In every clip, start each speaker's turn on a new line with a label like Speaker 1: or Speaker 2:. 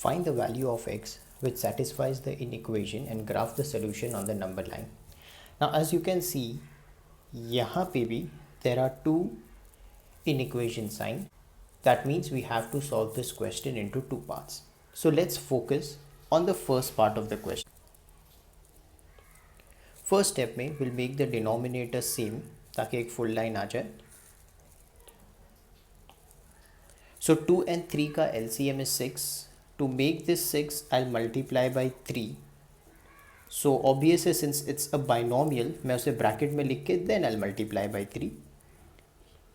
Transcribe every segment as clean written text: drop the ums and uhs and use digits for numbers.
Speaker 1: Find the value of x which satisfies the inequation and graph the solution on the number line. Now as you can see, यहाँ पे भी there are two inequation sign. That means we have to solve this question into two parts. So let's focus on the first part of the question. First step में we'll make the denominator same ताकि एक full line आ जाए. So 2 and 3 का LCM is 6. To make this 6, I'll multiply by 3. So obviously since it's a binomial, मैं उसे bracket में लिख के then I'll multiply by 3.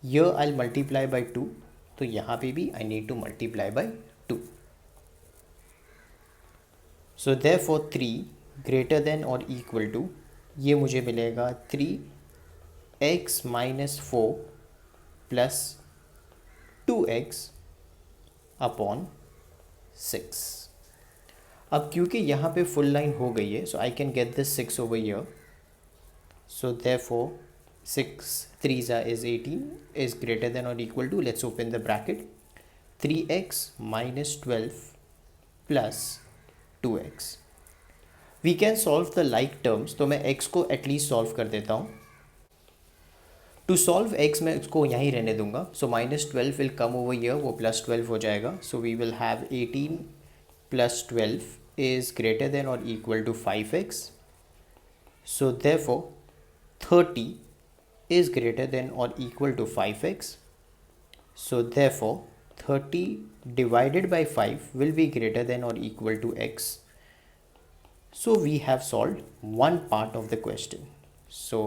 Speaker 1: Here I'll multiply by 2. तो यहाँ पे भी I need to multiply by 2. So therefore 3 greater than or equal to, ये मुझे मिलेगा 3x minus 4 plus 2x upon 6. अब क्योंकि यहाँ पे फुल लाइन हो गई है, so I can get this 6 over here. So therefore 6 3s is 18 is greater than or equal to, let's open the bracket, 3x minus 12 plus 2x. We can solve the like terms. तो मैं x को at least solve कर देता हूँ. To solve x मैं इसको यहीं रहने दूंगा. So minus 12 will come over here, वो प्लस 12 हो जाएगा. So we will have 18 plus 12 is greater than और equal to 5x. So therefore 30 is greater than or equal to 5x. So therefore 30 divided by 5 will be greater than or equal to x. So we have solved one part of the question. So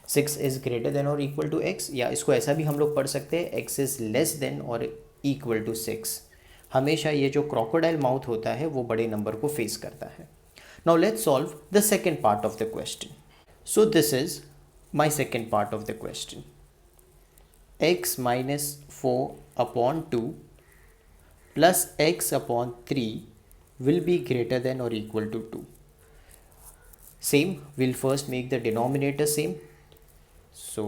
Speaker 1: 6 is greater than or equal to x, या इसको ऐसा भी हम लोग पढ़ सकते हैं x is less than or equal to 6. हमेशा ये जो crocodile mouth होता है वो बड़े नंबर को फेस करता है. Now let's solve the second part of the question. So this is my second part of the question. X minus 4 upon 2 plus x upon 3 will be greater than or equal to 2. Same, we'll first make the denominator same. So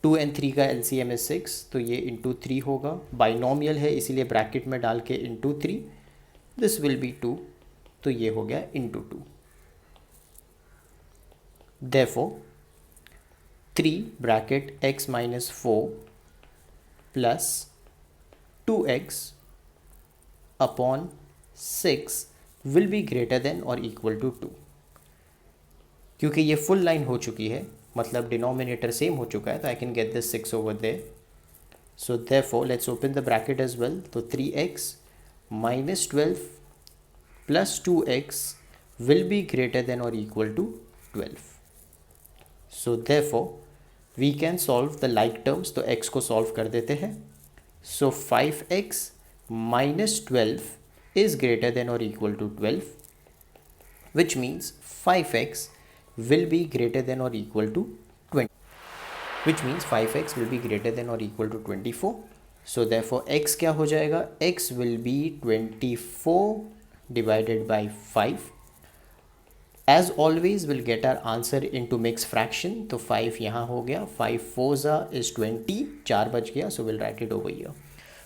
Speaker 1: 2 and 3 का LCM is 6, तो ये into 3 होगा. Binomial है इसीलिए bracket में डाल के into 3. This will be 2, तो ये हो गया into 2. Therefore 3 bracket x minus 4 plus 2x upon 6 will be greater than or equal to 2. क्योंकि ये फुल लाइन हो चुकी है, मतलब डिनोमिनेटर सेम हो चुका है, तो I can get this 6 over there. So therefore let's open the bracket as well. तो 3x minus 12 plus 2x will be greater than or equal to 12. So therefore we can solve the like terms. तो x को solve कर देते हैं. So 5x minus 12 is greater than or equal to 12, which means 5x will be greater than or equal to 20, which means 5x will be greater than or equal to 24. So therefore x क्या हो जाएगा? x will be 24 divided by 5. As always we'll get our answer into mixed fraction. तो 5 यहाँ हो गया, 5 4s is 20, 4 बच गया. So we'll write it over here.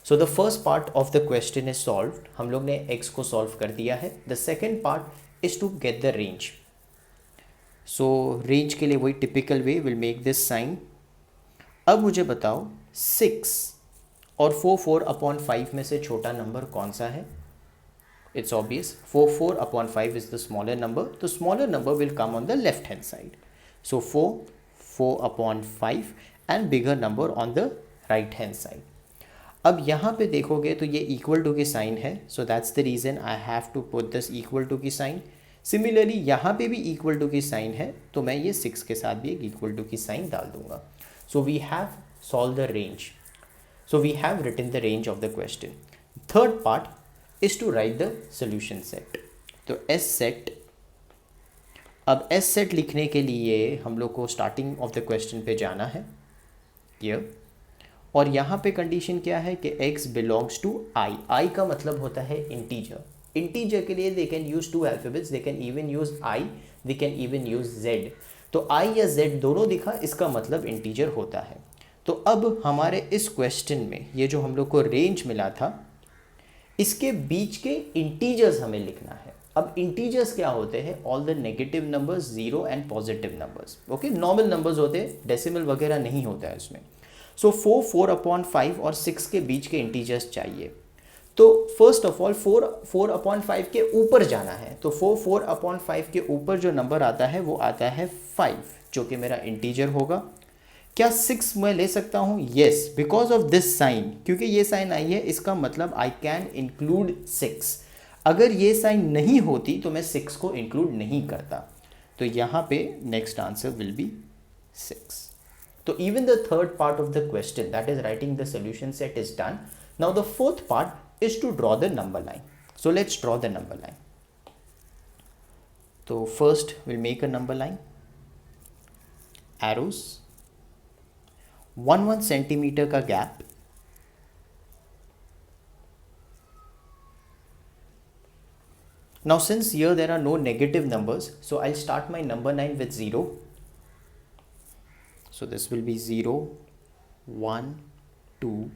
Speaker 1: So the first part of the question is solved. हम लोग ने x को solve कर दिया है. The second part is to get the range. So range के लिए वही typical way we'll make this sign. अब मुझे बताओ 6 और 4 upon 5 में से छोटा नंबर कौन सा है? It's obvious, 4 upon 5 is the smaller number. The smaller number will come on the left hand side. So 4 upon 5 and bigger number on the right hand side. अब यहाँ पे देखोगे तो ये equal to की sign है. So that's the reason I have to put this equal to की sign. Similarly यहाँ पे भी equal to की sign है, तो मैं ये 6 के साथ भी एक equal to की sign डाल दूँगा. So we have solved the range. So we have written the range of the question. Third part is to write the solution set. तो S set, अब S set लिखने के लिए हम लोग को स्टार्टिंग ऑफ द क्वेश्चन पे जाना है here. और यहाँ पे कंडीशन क्या है कि x belongs to I. I का मतलब होता है इंटीजर. इंटीजर के लिए they can use 2 alphabets, they can even use I, they can even use Z. तो I या Z दोनों दिखा, इसका मतलब इंटीजर होता है. तो अब हमारे इस क्वेश्चन में ये जो हम लोग को रेंज मिला था, इसके बीच के इंटीजर्स हमें लिखना है। अब इंटीजर्स क्या होते हैं? All the negative numbers, zero and positive numbers. Okay, normal numbers होते हैं, डेसिमल वगैरह नहीं होता है उसमें। सो 4/5 और 6 के बीच के इंटीजर्स चाहिए। तो फर्स्ट ऑफ ऑल 4/5 के ऊपर जाना है। तो 4/5 के ऊपर जो नंबर आता है वो आता है 5, जो कि मेरा इंटीजर होगा। क्या 6 मैं ले सकता हूँ? Yes, because of this sign, क्योंकि ये साइन आई है, इसका मतलब आई कैन इंक्लूड 6। अगर ये साइन नहीं होती तो मैं 6 को इंक्लूड नहीं करता। तो यहाँ पे नेक्स्ट आंसर विल बी 6. तो even the third part of the question, that is writing the solution set, is done. Now the fourth part is to draw the number line. So let's draw the number line. So first we'll make a number line. Arrows. 1 centimeter का gap. Now since here there are no negative numbers, so I'll start my number line with 0. So this will be 0, 1, 2,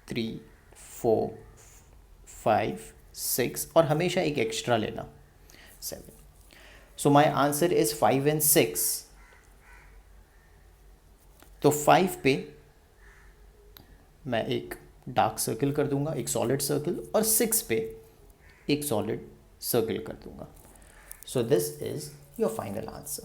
Speaker 1: 3, 4, 5, 6 और हमेशा एक extra लेना 7. So my answer is 5 and 6. तो 5 पे मैं एक dark circle कर दूंगा, एक सॉलिड सर्किल, और 6 पे एक सॉलिड सर्किल कर दूंगा. So this is your final answer.